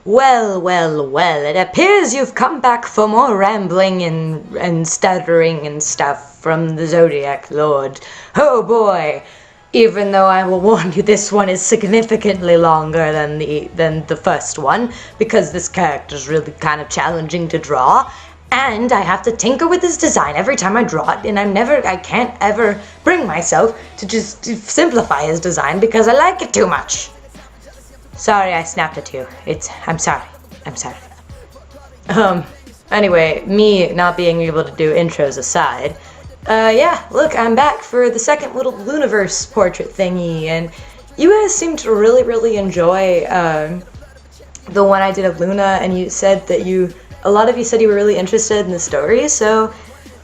Well, well, well, it appears you've come back for more rambling and stuttering and stuff from the Zodiac Lord. Oh boy! Even though I will warn you, this one is significantly longer than the first one, because this character's really kind of challenging to draw, and I have to tinker with his design every time I draw it, and I can't ever bring myself to just simplify his design because I like it too much. Sorry, I snapped at you. I'm sorry. Anyway, me not being able to do intros aside, yeah, look, I'm back for the second little Lunaverse portrait thingy, and you guys seem to really enjoy, the one I did of Luna, and you said that a lot of you said you were really interested in the story, so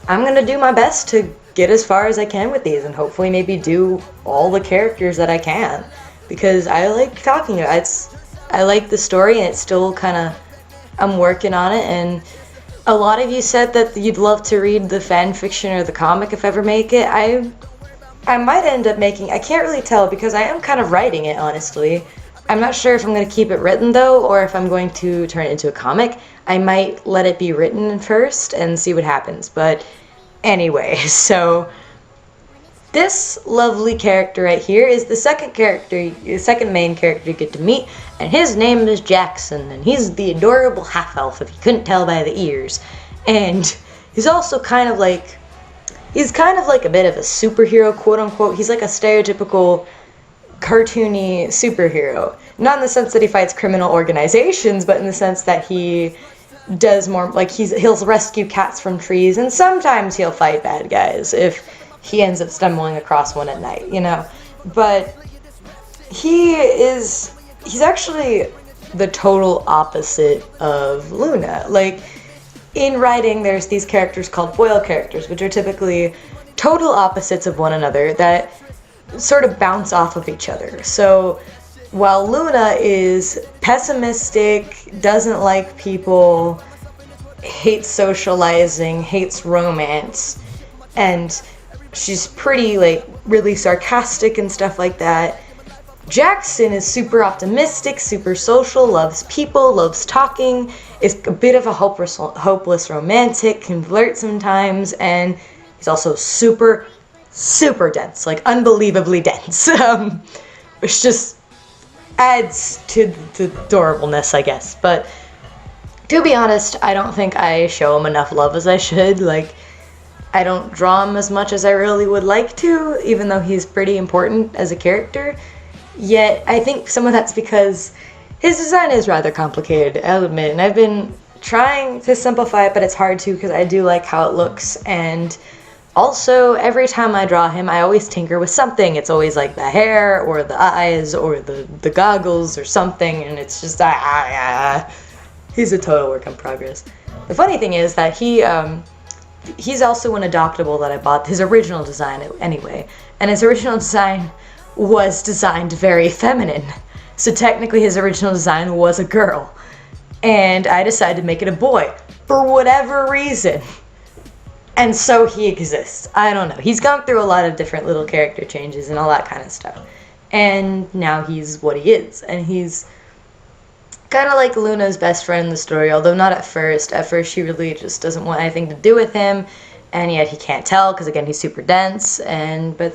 I'm gonna do my best to get as far as I can with these, and hopefully maybe do all the characters that I can. Because I like talking about it. I like the story, and it's still kind of, I'm working on it, and a lot of you said that you'd love to read the fan fiction or the comic if I ever make it. I might end up making, I can't really tell because I am kind of writing it, honestly. I'm not sure if I'm going to keep it written though, or if I'm going to turn it into a comic. I might let it be written first and see what happens, but anyway, so this lovely character right here is the second main character you get to meet, and his name is Jackson, and he's the adorable half-elf, if you couldn't tell by the ears. And he's also kind of like a bit of a superhero, quote-unquote. He's like a stereotypical cartoony superhero. Not in the sense that he fights criminal organizations, but in the sense that he does more, like he'll rescue cats from trees, and sometimes he'll fight bad guys if he ends up stumbling across one at night, you know. But he's actually the total opposite of Luna. Like, in writing, there's these characters called foil characters, which are typically total opposites of one another that sort of bounce off of each other. So while Luna is pessimistic, doesn't like people, hates socializing, hates romance, and she's pretty, like, really sarcastic and stuff like that, Jackson is super optimistic, super social, loves people, loves talking, is a bit of a hopeless romantic, can flirt sometimes, and he's also super dense, like unbelievably dense, which just adds to the adorableness, I guess. But to be honest, I don't think I show him enough love as I should. Like, I don't draw him as much as I really would like to, even though he's pretty important as a character. Yet, I think some of that's because his design is rather complicated, I'll admit, and I've been trying to simplify it, but it's hard to because I do like how it looks, and also, every time I draw him, I always tinker with something. It's always like the hair, or the eyes, or the goggles, or something, and it's just, he's a total work in progress. The funny thing is that he's also an adoptable that I bought, his original design anyway, and his original design was designed very feminine. So technically his original design was a girl, and I decided to make it a boy, for whatever reason. And so he exists. I don't know. He's gone through a lot of different little character changes and all that kind of stuff. And now he's what he is. And he's kind of like Luna's best friend in the story, although not at first. At first she really just doesn't want anything to do with him. And yet he can't tell because, again, he's super dense. But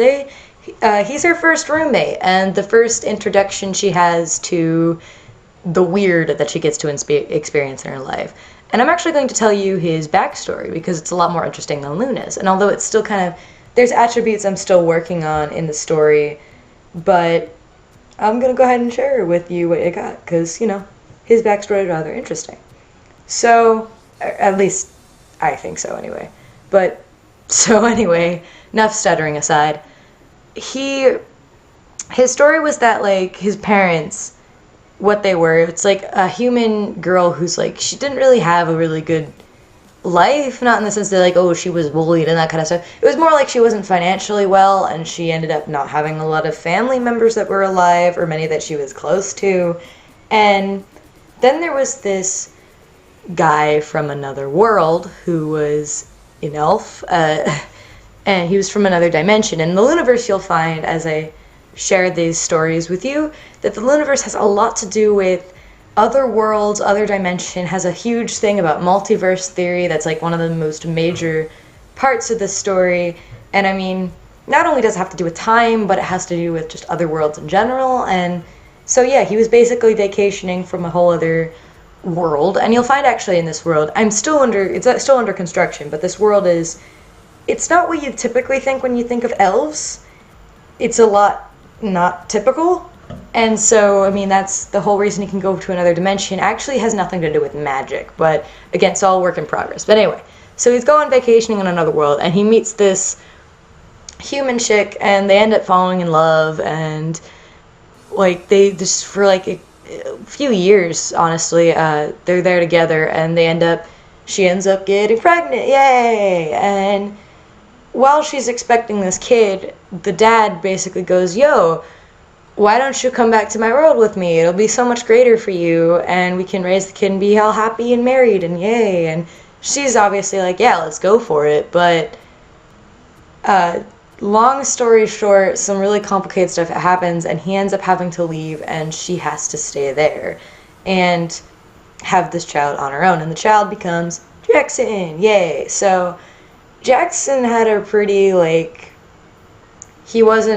he's her first roommate. And the first introduction she has to the weird that she gets to experience in her life. And I'm actually going to tell you his backstory because it's a lot more interesting than Luna's. And although it's still kind of, there's attributes I'm still working on in the story, but I'm going to go ahead and share with you what I got because, you know, his backstory is rather interesting. So, at least I think so anyway. But, so anyway, enough stuttering aside. His story was that, like, his parents, what they were, it's like a human girl who's like, she didn't really have a really good life, not in the sense that like, oh, she was bullied and that kind of stuff. It was more like she wasn't financially well, and she ended up not having a lot of family members that were alive, or many that she was close to. And then there was this guy from another world who was an elf, and he was from another dimension. And in the Lunaverse, you'll find, as I share these stories with you, that the Lunaverse has a lot to do with other worlds, other dimension, has a huge thing about multiverse theory that's like one of the most major parts of the story. And I mean, not only does it have to do with time, but it has to do with just other worlds in general. And so yeah, he was basically vacationing from a whole other world. And you'll find actually in this world, it's still under construction, but this world is, it's not what you typically think when you think of elves. It's a lot not typical. And so, I mean, that's the whole reason he can go to another dimension. Actually has nothing to do with magic, but again, it's all work in progress. But anyway, so he's going vacationing in another world, and he meets this human chick, and they end up falling in love, and like they just for like a few years, honestly, they're there together, and she ends up getting pregnant, yay! And while she's expecting this kid, the dad basically goes, yo, why don't you come back to my world with me? It'll be so much greater for you, and we can raise the kid and be all happy and married, and yay. And she's obviously like, yeah, let's go for it. But long story short, some really complicated stuff happens, and he ends up having to leave, and she has to stay there and have this child on her own. And the child becomes Jackson, yay. So Jackson had a pretty, like, he was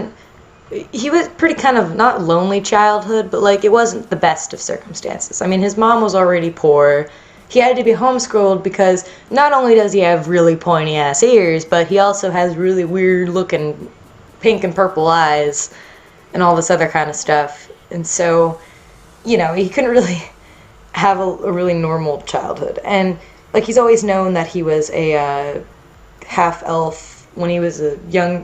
pretty kind of not lonely childhood, but like it wasn't the best of circumstances. I mean, his mom was already poor. He had to be homeschooled because not only does he have really pointy ass ears, but he also has really weird looking pink and purple eyes and all this other kind of stuff. And so, you know, he couldn't really have a really normal childhood. And like he's always known that he was a half elf when he was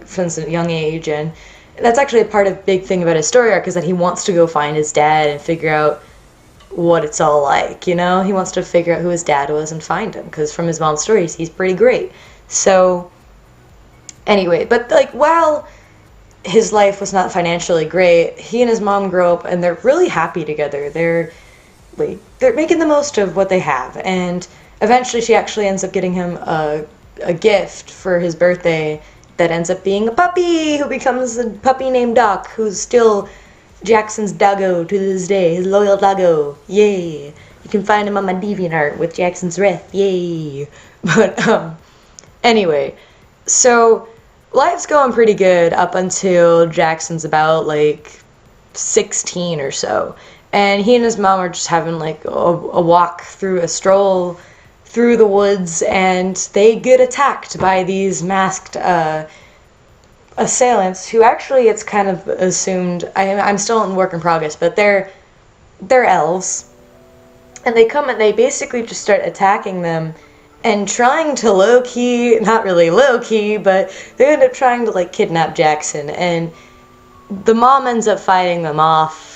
since a young age, and that's actually a part of big thing about his story arc, is that he wants to go find his dad and figure out what it's all like, you know? He wants to figure out who his dad was and find him, because from his mom's stories, he's pretty great. So, anyway, but like, while his life was not financially great, he and his mom grow up and they're really happy together. They're making the most of what they have, and eventually she actually ends up getting him a gift for his birthday that ends up being a puppy, who becomes a puppy named Doc, who's still Jackson's doggo to this day, his loyal doggo, yay. You can find him on my DeviantArt with Jackson's Wrath, yay. But, anyway, so life's going pretty good up until Jackson's about, like, 16 or so. And he and his mom are just having, like, a stroll through the woods, and they get attacked by these masked assailants, who actually, it's kind of assumed, I'm still in work in progress, but they're elves. And they come and they basically just start attacking them and trying to low-key, not really low-key, but they end up trying to like kidnap Jackson, and the mom ends up fighting them off,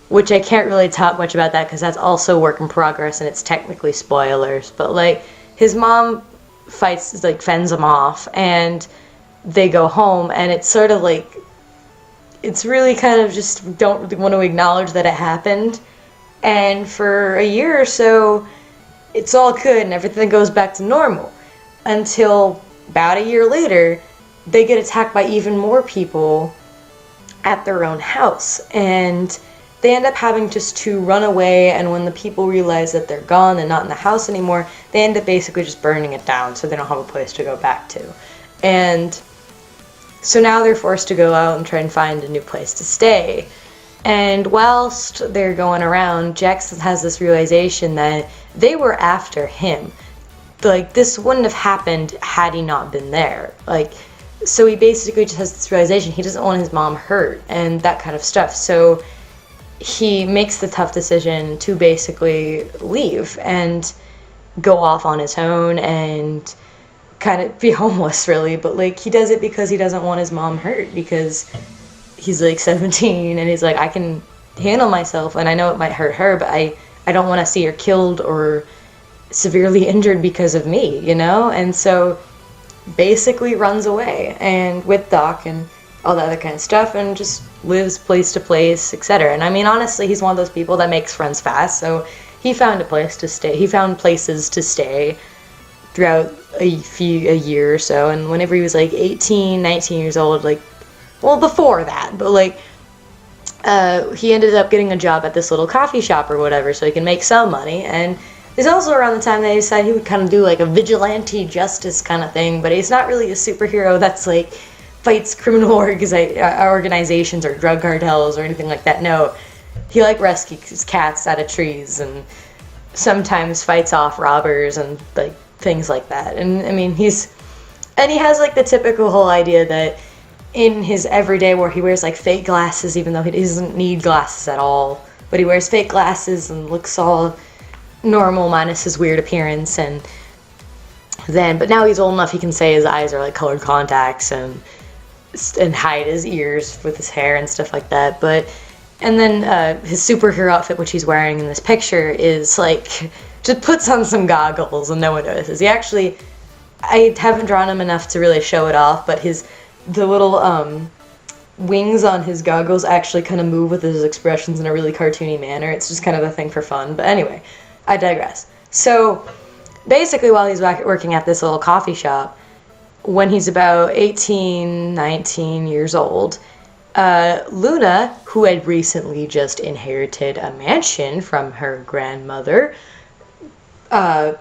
which I can't really talk much about that because that's also work in progress and it's technically spoilers. But like his mom fends them off, and they go home, and it's sort of like, it's really kind of just don't really want to acknowledge that it happened. And for a year or so, it's all good and everything goes back to normal, until about a year later, they get attacked by even more people at their own house, and they end up having just to run away. And when the people realize that they're gone and not in the house anymore, they end up basically just burning it down, so they don't have a place to go back to. And so now they're forced to go out and try and find a new place to stay. And whilst they're going around, Jackson has this realization that they were after him. Like, this wouldn't have happened had he not been there. Like, so he basically just has this realization he doesn't want his mom hurt and that kind of stuff. So he makes the tough decision to basically leave and go off on his own and kind of be homeless, really. But like, he does it because he doesn't want his mom hurt, because he's like 17 and he's like, I can handle myself, and I know it might hurt her, but I don't want to see her killed or severely injured because of me, you know? And so basically runs away, and with Doc and all that other kind of stuff, and just lives place to place, etc. And I mean, honestly, he's one of those people that makes friends fast, so he found a place to stay. He found places to stay throughout a year or so, and whenever he was like 18, 19 years old, like, well, before that, but like, he ended up getting a job at this little coffee shop or whatever so he can make some money. And it's also around the time that he decided he would kind of do like a vigilante justice kind of thing, but he's not really a superhero that's like fights criminal organizations or drug cartels or anything like that. No, he like rescues cats out of trees and sometimes fights off robbers and like things like that. And I mean, he has like the typical whole idea that in his everyday where he wears like fake glasses even though he doesn't need glasses at all, but he wears fake glasses and looks all normal minus his weird appearance. And but now he's old enough he can say his eyes are like colored contacts and hide his ears with his hair and stuff like that. And then his superhero outfit, which he's wearing in this picture, is like just puts on some goggles and no one notices. I haven't drawn him enough to really show it off, but the little wings on his goggles actually kind of move with his expressions in a really cartoony manner. It's just kind of a thing for fun. But anyway, I digress. So basically while he's working at this little coffee shop, when he's about 18, 19 years old, Luna, who had recently just inherited a mansion from her grandmother, goes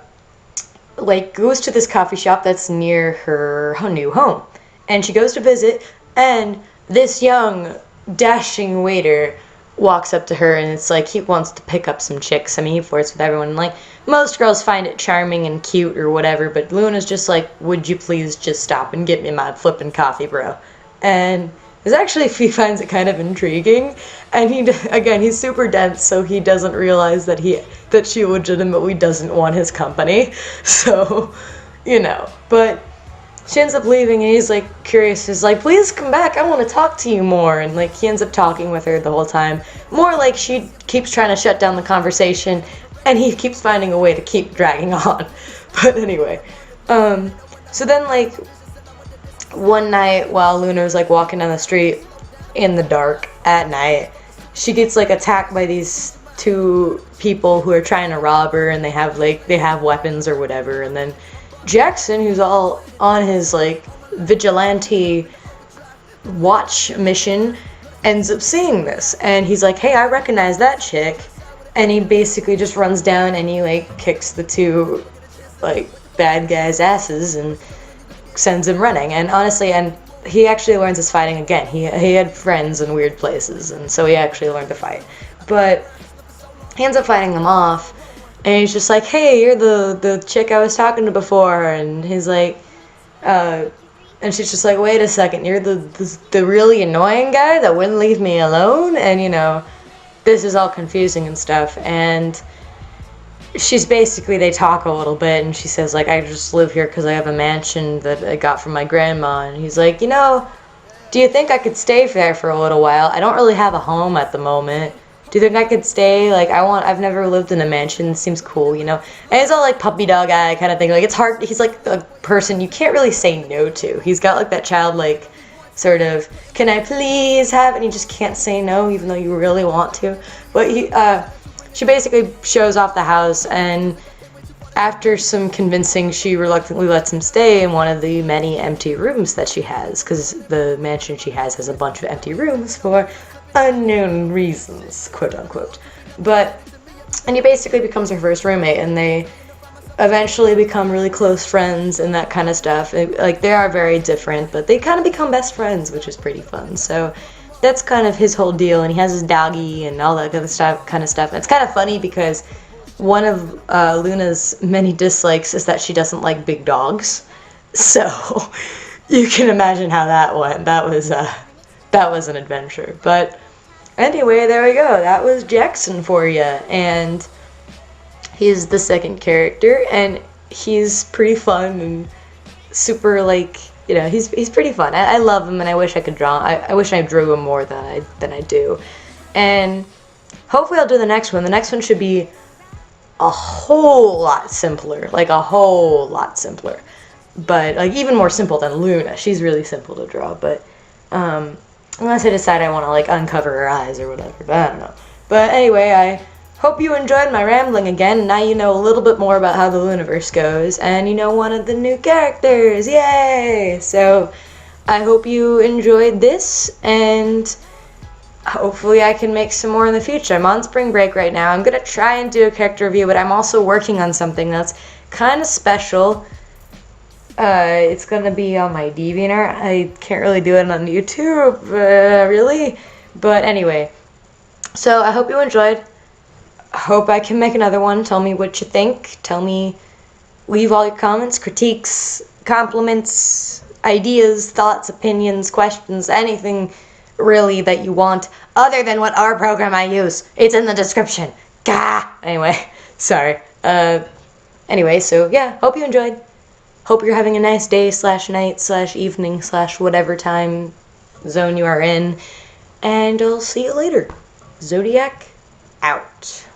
to this coffee shop that's near her new home. And she goes to visit, and this young, dashing waiter walks up to her, and it's like he wants to pick up some chicks. I mean, he flirts with everyone. Like, most girls find it charming and cute or whatever, but Luna's just like, would you please just stop and get me my flippin' coffee, bro? And he finds it kind of intriguing. And he's super dense, so he doesn't realize that she legitimately doesn't want his company. So, but she ends up leaving, and he's like curious. He's like, please come back, I want to talk to you more. And like he ends up talking with her the whole time, more like she keeps trying to shut down the conversation and he keeps finding a way to keep dragging on. But anyway, so then like one night while Luna was like walking down the street in the dark at night, she gets like attacked by these two people who are trying to rob her, and they have weapons or whatever. And then Jackson, who's all on his like vigilante watch mission, ends up seeing this, and he's like, hey, I recognize that chick. And he basically just runs down and he like kicks the two like bad guys' asses and sends him running. And honestly, and he actually learns his fighting again. He had friends in weird places, and so he actually learned to fight. But he ends up fighting them off. And he's just like, hey, you're the chick I was talking to before. And he's like, and she's just like, wait a second, you're the really annoying guy that wouldn't leave me alone? And, this is all confusing and stuff. And they talk a little bit, and she says, like, I just live here because I have a mansion that I got from my grandma. And he's like, do you think I could stay there for a little while? I don't really have a home at the moment. Do you think I could stay? Like, I've never lived in a mansion. It seems cool, And he's all like puppy dog eye kind of thing. Like, it's hard. He's like a person you can't really say no to. He's got like that childlike sort of, can I please have? And you just can't say no, even though you really want to. But she basically shows off the house, and after some convincing, she reluctantly lets him stay in one of the many empty rooms that she has, because the mansion she has a bunch of empty rooms for unknown reasons, quote unquote. And he basically becomes her first roommate, and they eventually become really close friends and that kind of stuff. They are very different, but they kind of become best friends, which is pretty fun. So that's kind of his whole deal, and he has his doggy and all that kind of stuff. And it's kind of funny because one of Luna's many dislikes is that she doesn't like big dogs. So you can imagine how that went. That was an adventure. But anyway, there we go. That was Jackson for you. And he's the second character, and he's pretty fun and super, he's pretty fun. I love him, and I wish I could draw. I wish I drew him more than I do. And hopefully I'll do the next one. The next one should be a whole lot simpler. But, even more simple than Luna. She's really simple to draw, but, unless I decide I want to, uncover her eyes or whatever, but I don't know. But anyway, I hope you enjoyed my rambling again. Now you know a little bit more about how the Lunaverse goes, and you know one of the new characters. Yay! So, I hope you enjoyed this, and hopefully I can make some more in the future. I'm on spring break right now. I'm gonna try and do a character review, but I'm also working on something that's kind of special. It's gonna be on my DeviantArt. I can't really do it on YouTube, really. But anyway, so I hope you enjoyed. Hope I can make another one. Tell me what you think. Tell me, leave all your comments, critiques, compliments, ideas, thoughts, opinions, questions, anything really that you want, other than what our program I use. It's in the description. Gah! Anyway, sorry. Anyway, so yeah, hope you enjoyed. Hope you're having a nice day / night / evening / whatever time zone you are in. And I'll see you later. Zodiac out.